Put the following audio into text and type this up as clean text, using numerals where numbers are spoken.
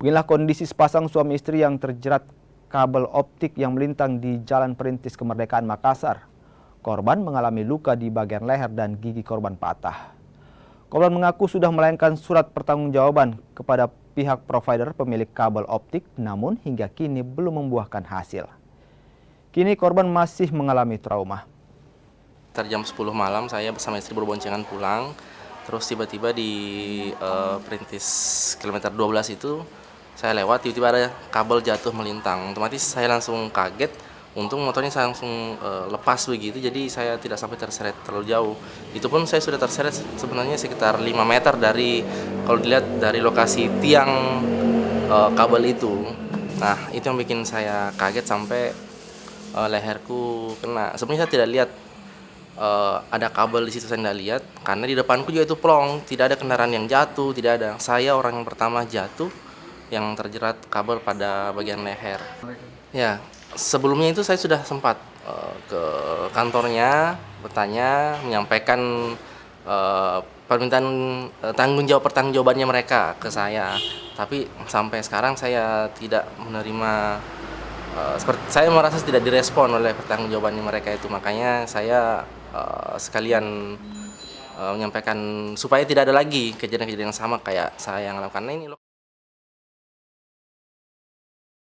Beginilah kondisi sepasang suami istri yang terjerat kabel optik yang melintang di Jalan Perintis Kemerdekaan Makassar. Korban mengalami luka di bagian leher dan gigi korban patah. Korban mengaku sudah melayangkan surat pertanggungjawaban kepada pihak provider pemilik kabel optik, namun hingga kini belum membuahkan hasil. Kini korban masih mengalami trauma. Jam 10 malam saya bersama istri berboncengan pulang, terus tiba-tiba di Perintis kilometer 12 itu saya lewat, tiba-tiba ada kabel jatuh melintang. Otomatis saya langsung kaget, untung motornya saya langsung lepas begitu, jadi saya tidak sampai terseret terlalu jauh. Itu pun saya sudah terseret sebenarnya sekitar 5 meter dari, kalau dilihat dari lokasi tiang kabel itu. Nah, itu yang bikin saya kaget sampai leherku kena. Sebenarnya saya tidak lihat ada kabel di situ, saya tidak lihat karena di depanku juga itu plong, tidak ada kendaraan yang jatuh, tidak ada. Saya orang yang pertama jatuh yang terjerat kabel pada bagian leher. Ya, sebelumnya itu saya sudah sempat ke kantornya bertanya, menyampaikan permintaan pertanggungjawabannya mereka ke saya. Tapi sampai sekarang saya tidak menerima, saya merasa tidak direspon oleh pertanggungjawabannya mereka itu. Makanya saya sekalian menyampaikan supaya tidak ada lagi kejadian-kejadian yang sama kayak saya yang lakukan ini loh.